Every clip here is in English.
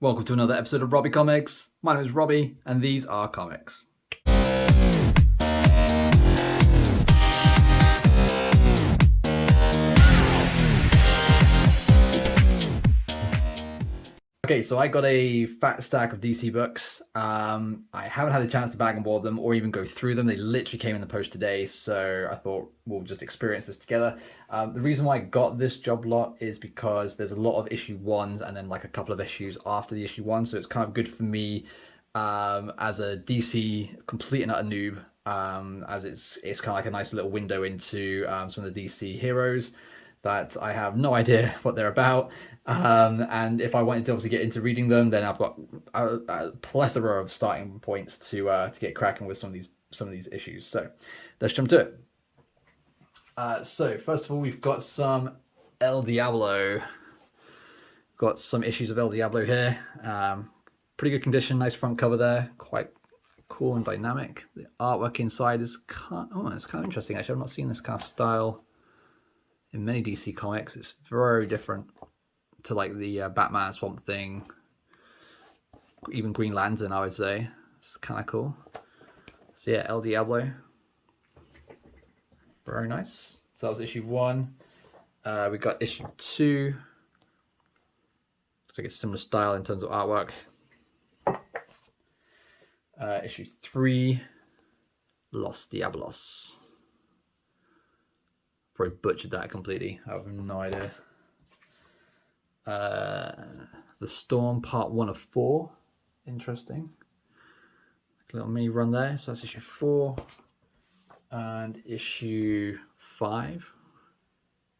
Welcome to another episode of Robbie Comics. My name is Robbie, and these are comics. Okay, so I got a fat stack of DC books. I haven't had a chance to bag and board them or even go through them. They literally came in the post today, so I thought we'll just experience this together. The reason why I got this job lot is because there's a lot of issue ones and then like a couple of issues after the issue one, so it's kind of good for me as a DC complete and utter noob, as it's kind of like a nice little window into some of the DC heroes that I have no idea what they're about. And if I wanted to obviously get into reading them, then I've got a plethora of starting points to get cracking with some of these issues. So let's jump to it. So first of all, we've got some El Diablo. Got some issues of El Diablo here. Pretty good condition, nice front cover there, quite cool and dynamic. The artwork inside is it's kind of interesting actually. I've not seen this kind of style in many DC comics. It's very different to like the Batman, Swamp Thing, even Green Lantern, I would say. It's kind of cool. So yeah, El Diablo. Very nice. So that was issue 1. We got issue 2. Looks like a similar style in terms of artwork. Issue 3, Los Diablos. Probably butchered that completely. I have no idea. The Storm, part 1 of 4. Interesting. A little mini run there. So that's issue 4. And issue 5.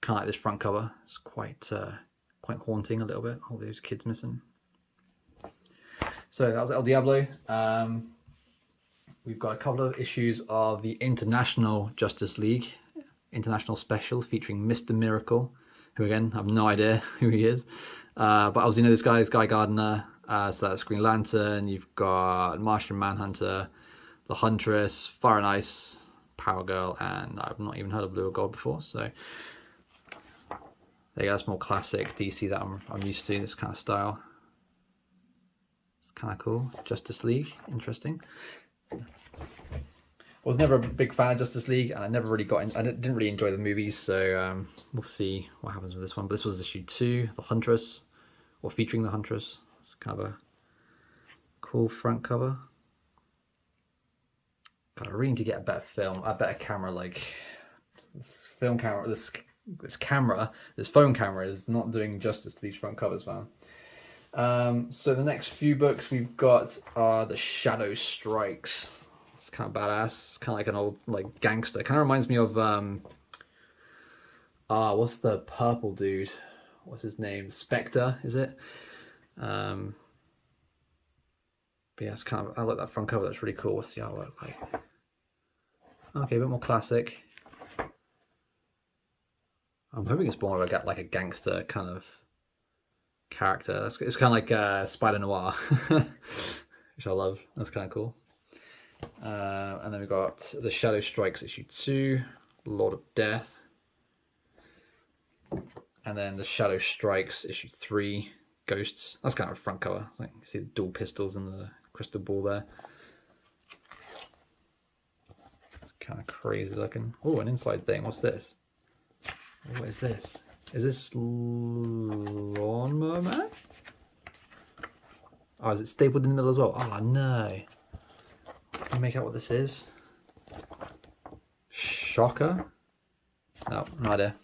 Kind of like this front cover. It's quite haunting a little bit. All those kids missing. So that was El Diablo. We've got a couple of issues of the International Justice League. International Special featuring Mr. Miracle, who again, I have no idea who he is. But obviously you know this guy is Guy Gardner. So that's Green Lantern. You've got Martian Manhunter, The Huntress, Fire and Ice, Power Girl, and I've not even heard of Blue or Gold before. So there you go, that's more classic DC that I'm used to, this kind of style. It's kind of cool. Justice League, interesting. Was never a big fan of Justice League, and I never really got in. I didn't really enjoy the movies, so we'll see what happens with this one. But this was issue 2, The Huntress, or featuring The Huntress. It's kind of a cool front cover. God, I really need to get a better film, a better camera. Like this film camera, this phone camera is not doing justice to these front covers, man. So the next few books we've got are The Shadow Strikes. It's kind of badass. It's kind of like an old like gangster. Kind of reminds me of what's the purple dude? What's his name? Spectre, is it? But yeah, it's kind of, I like that front cover. That's really cool. What's the artwork like? Okay, a bit more classic. I'm hoping it's more of a gangster kind of character. It's kind of like Spider Noir, which I love. That's kind of cool. And then we've got The Shadow Strikes issue 2, Lord of Death. And then The Shadow Strikes issue 3, Ghosts. That's kind of a front cover. Like you see the dual pistols and the crystal ball there. It's kind of crazy looking. Oh, an inside thing. What's this? What is this? Is this Lawnmower Man? Oh, is it stapled in the middle as well? Oh no. Can you make out what this is? Shocker? No, no idea.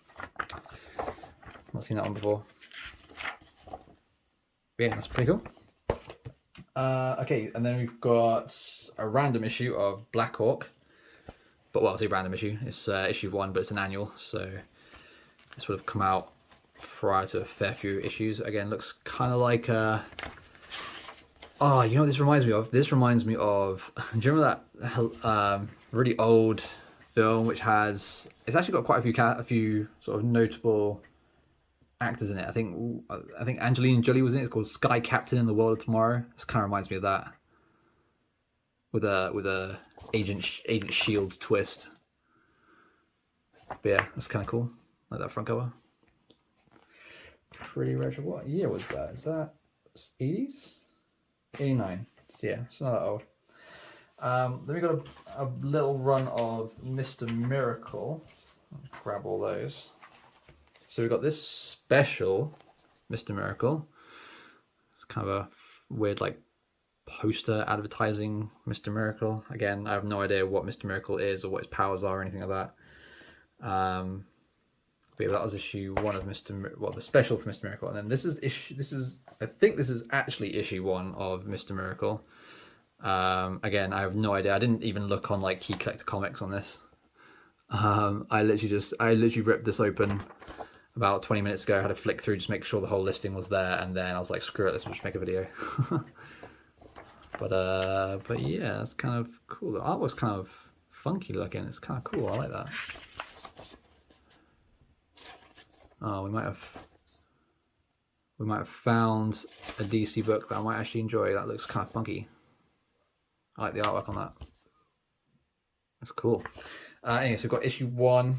Not seen that one before. But yeah, that's pretty cool. Okay, and then we've got a random issue of Black Hawk. But well, I say random issue. It's issue 1, but it's an annual, so this would have come out prior to a fair few issues. Again, looks kind of like oh, you know what this reminds me of? This reminds me of, do you remember that really old film which has, it's actually got quite a few sort of notable actors in it. I think Angelina Jolie was in it. It's called Sky Captain in the World of Tomorrow. This kind of reminds me of that, with a Agent Shield twist. But yeah, that's kind of cool. Like that front cover. Pretty retro. What year was that? Is that 80s? 89. So yeah, it's not that old. Then we got a little run of Mr. Miracle. I'll grab all those. So we got this special Mr. Miracle. It's kind of a weird like poster advertising Mr. Miracle. Again, I have no idea what Mr. Miracle is or what his powers are or anything like that. But yeah, that was issue 1 of the special for Mr. Miracle. And then I think this is actually issue 1 of Mr. Miracle. Again, I have no idea. I didn't even look on like Key Collector Comics on this. I literally ripped this open about 20 minutes ago. I had to flick through just make sure the whole listing was there, and then I was like, screw it, let's just make a video. But yeah, that's kind of cool. The artwork's kind of funky looking. It's kind of cool. I like that. Oh, we might have found a DC book that I might actually enjoy. That looks kind of funky. I like the artwork on that. That's cool. Anyway, so we've got issue 1.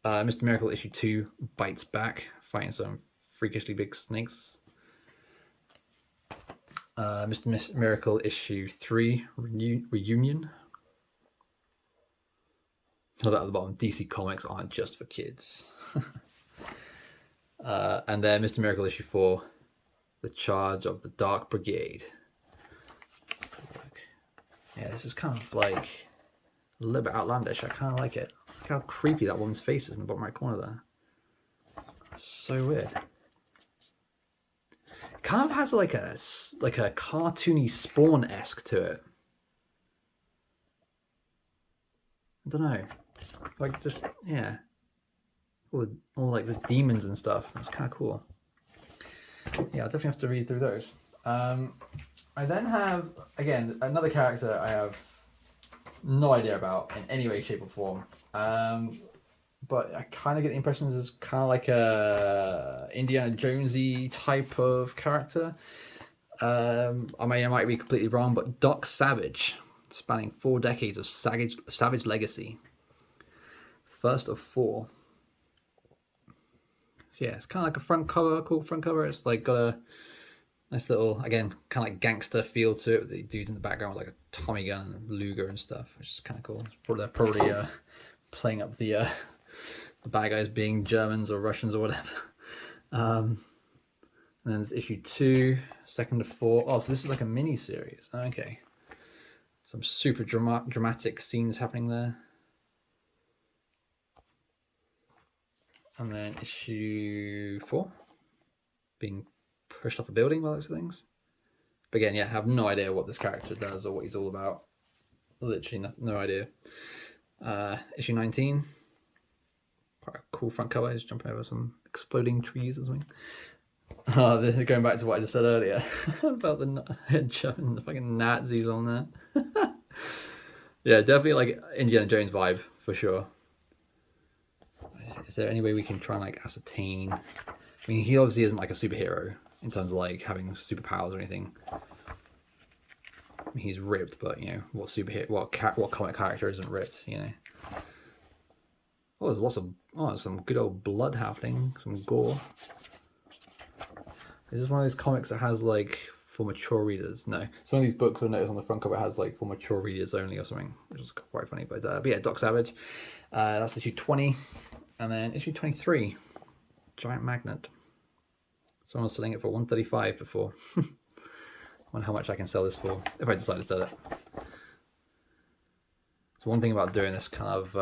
Mr. Miracle issue 2 bites back, fighting some freakishly big snakes. Mr. Miracle issue 3 reunion. So that at the bottom, DC Comics aren't just for kids. And then Mr. Miracle issue 4, the charge of the Dark Brigade. Yeah, this is kind of like a little bit outlandish. I kind of like it. Look how creepy that woman's face is in the bottom right corner there. So weird. It kind of has like a cartoony Spawn-esque to it. I don't know. Like just, yeah. All like the demons and stuff. It's kind of cool. Yeah, I'll definitely have to read through those. I then have, again, another character I have no idea about in any way, shape or form. But I kind of get the impression this is kind of like a Indiana Jonesy type of character. I might be completely wrong, but Doc Savage, spanning 4 decades of savage legacy. First of 4. So yeah, it's kind of like a front cover, cool front cover. It's like got a nice little, again, kind of like gangster feel to it. With the dudes in the background with like a Tommy gun and Luger and stuff, which is kind of cool. They're probably playing up the bad guys being Germans or Russians or whatever. And then there's issue 2, 2nd to 4. Oh, so this is like a mini series. Okay, some super dramatic scenes happening there. And then issue 4, being pushed off a building by those things. But again, yeah, I have no idea what this character does or what he's all about. Literally no idea. Issue 19, quite a cool front cover. He's jumping over some exploding trees or something. Going back to what I just said earlier about the shoving the fucking Nazis on there. Yeah, definitely like Indiana Jones vibe for sure. Is there any way we can try and like ascertain? I mean, he obviously isn't like a superhero in terms of like having superpowers or anything. I mean, he's ripped, but you know, what comic character isn't ripped, you know? Oh, there's lots of some good old blood happening, some gore. Is this one of those comics that has like for mature readers? No, some of these books I noticed on the front cover has like for mature readers only or something, which is quite funny. But yeah, Doc Savage. That's issue 20, and then issue 23, Giant Magnet. Someone was selling it for $135 before. I wonder how much I can sell this for if I decide to sell it. So one thing about doing this kind of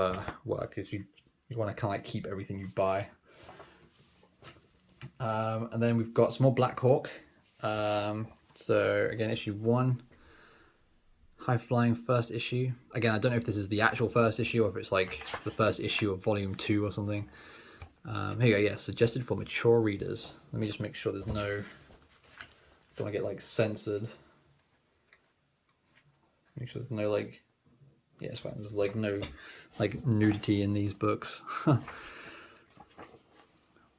work is you want to kind of like keep everything you buy. And then we've got some more Black Hawk. So again, issue 1, high flying first issue. Again, I don't know if this is the actual first issue or if it's like the first issue of volume 2 or something. Here you go, yeah, suggested for mature readers. Let me just make sure there's no, don't want to get like censored. Make sure there's no like, yeah, it's fine, there's like no like nudity in these books.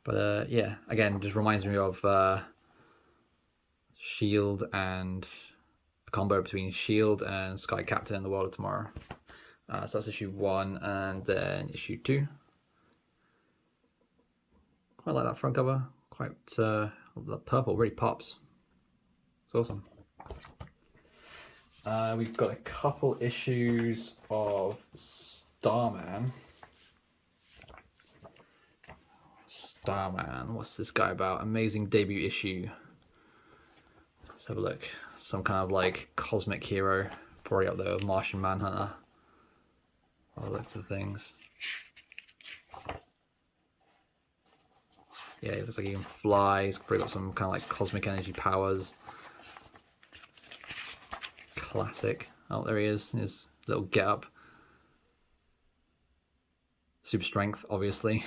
But yeah, again, just reminds me of S.H.I.E.L.D. and a combo between S.H.I.E.L.D. and Sky Captain in the World of Tomorrow. So that's issue 1, and then issue 2. Quite like that front cover. Quite the purple really pops. It's awesome. We've got a couple issues of Starman. Starman, what's this guy about? Amazing debut issue. Let's have a look. Some kind of like cosmic hero, probably up there with Martian Manhunter. By the looks of things. Yeah, it looks like he can fly. He's probably got some kind of like cosmic energy powers. Classic. Oh, there he is. His little get up. Super strength, obviously.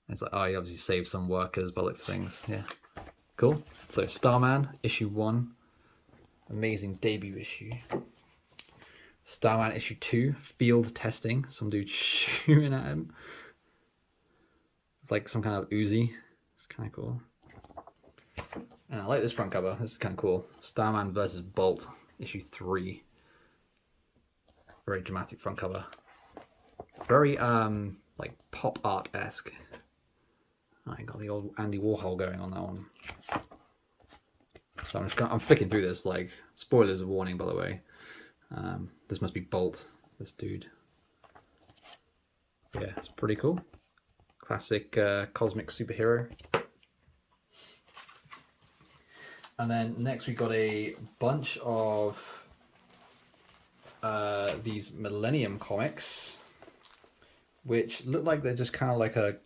It's like, oh, he obviously saved some workers by the looks of things. Yeah. Cool. So, Starman, issue 1. Amazing debut issue. Starman issue 2, field testing. Some dude shooting at him. Like some kind of Uzi. It's kind of cool. And I like this front cover. This is kind of cool. Starman versus Bolt, issue 3. Very dramatic front cover. Very like pop art-esque. I got the old Andy Warhol going on that one. So I'm flicking through this. Like, spoilers, warning, by the way. This must be Bolt, this dude. Yeah, it's pretty cool. Classic cosmic superhero. And then next we got a bunch of these Millennium comics, which look like they're just kind of like a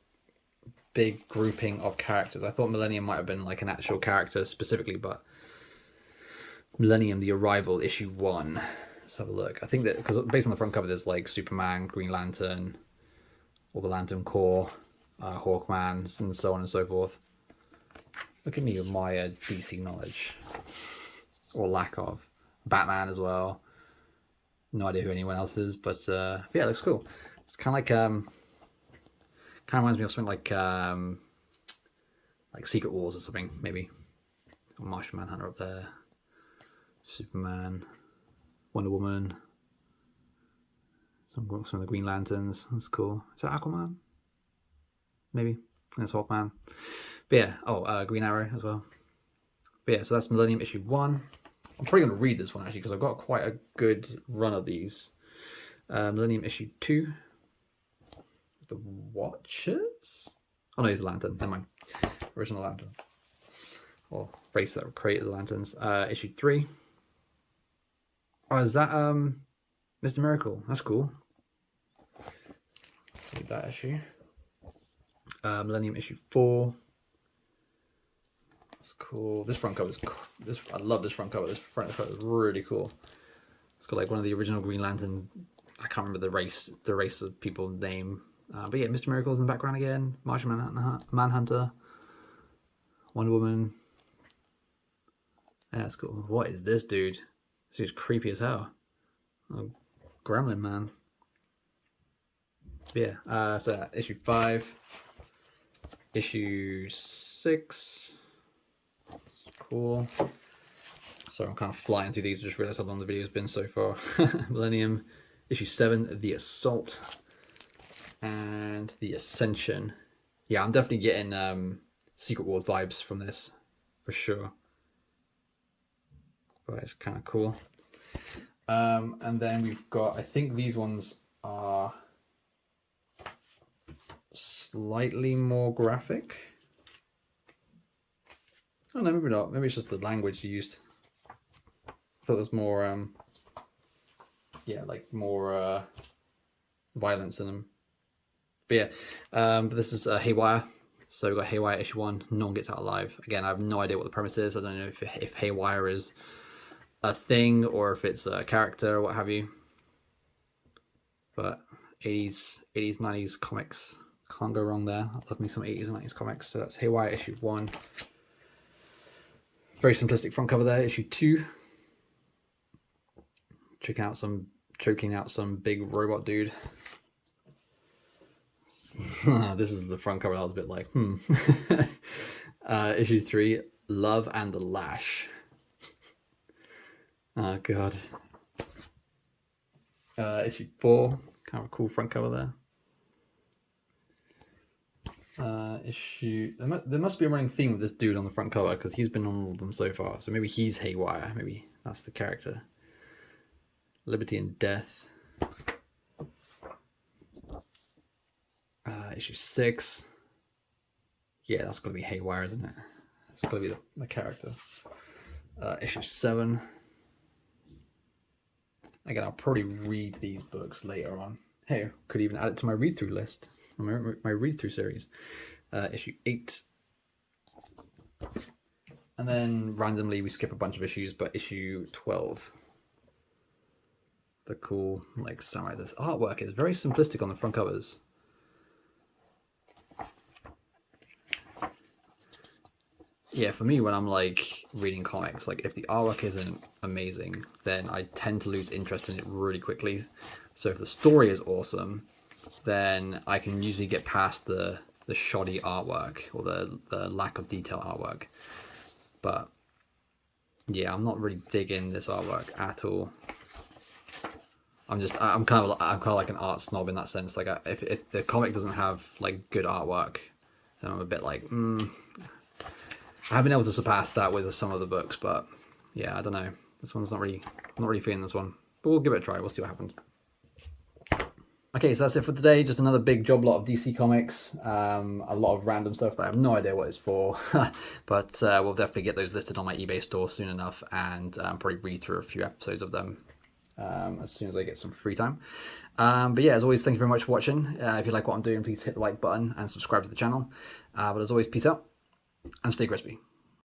big grouping of characters. I thought Millennium might have been like an actual character specifically, but Millennium, the Arrival, issue 1. Let's have a look. I think that because based on the front cover, there's like Superman, Green Lantern, all the Lantern Corps, Hawkman, and so on and so forth. Look at me with my DC knowledge, or lack of. Batman as well. No idea who anyone else is, but yeah, it looks cool. It's kind of like kind of reminds me of something like Secret Wars or something, maybe. Martian Manhunter up there. Superman, Wonder Woman. Some of the Green Lanterns. That's cool. Is that Aquaman? Maybe. That's Hawkman. But yeah, Green Arrow as well. But yeah, so that's Millennium issue 1. I'm probably going to read this one actually because I've got quite a good run of these. Millennium issue 2. The Watchers? Oh no, he's the Lantern. Never mind. Original Lantern. Or race that created the Lanterns. Issue 3. Oh, is that Mr. Miracle? That's cool. Read that issue. Millennium issue 4. That's cool. This front cover is I love this front cover. This front cover is really cool. It's got like one of the original Green Lantern. I can't remember the race of people name. But yeah, Mr. Miracle's in the background again. Martian Manhunter. Wonder Woman. Yeah, that's cool. What is this dude? This dude's creepy as hell. Oh, Gremlin man. But yeah, so issue 5. Issue 6. Cool. So I'm kind of flying through these. I just realized how long the video's been so far. Millennium. Issue 7, The Assault. And The Ascension. Yeah, I'm definitely getting Secret Wars vibes from this, for sure. But it's kind of cool. And then we've got, I think these ones are slightly more graphic. Oh no, maybe not. Maybe it's just the language used. I thought there was more, yeah, like more violence in them. But yeah, but this is Haywire. So we've got Haywire issue 1. No one gets out alive. Again, I have no idea what the premise is. I don't know if Haywire is a thing or if it's a character or what have you. But 80s, 90s comics. Can't go wrong there. I love me some 80s and 90s comics. So that's Haywire issue 1. Very simplistic front cover there. Issue 2. Choking out some big robot dude. This is the front cover. I was a bit like, Issue 3, Love and the Lash. Oh god. Issue 4, kind of a cool front cover there. Issue. There must be a running theme with this dude on the front cover because he's been on all of them so far. So maybe he's Haywire. Maybe that's the character. Liberty and Death. Issue 6. Yeah, that's got to be Haywire, isn't it? That's got to be the character. Issue 7. Again, I'll probably read these books later on. Hey, could even add it to my read-through list, my read-through series. Issue 8. And then randomly we skip a bunch of issues, but issue 12. The cool, like, samurai. This artwork is very simplistic on the front covers. Yeah, for me, when I'm like reading comics, like if the artwork isn't amazing, then I tend to lose interest in it really quickly. So if the story is awesome, then I can usually get past the shoddy artwork or the lack of detail artwork. But yeah, I'm not really digging this artwork at all. I'm kind of like an art snob in that sense. Like if the comic doesn't have like good artwork, then I'm a bit like, I haven't been able to surpass that with some of the books, but yeah, I don't know. This one's not really feeling this one, but we'll give it a try. We'll see what happens. Okay, so that's it for today. Just another big job lot of DC Comics. A lot of random stuff that I have no idea what it's for, but we'll definitely get those listed on my eBay store soon enough, and probably read through a few episodes of them as soon as I get some free time. But yeah, as always, thank you very much for watching. If you like what I'm doing, please hit the like button and subscribe to the channel. But as always, peace out and stay crispy.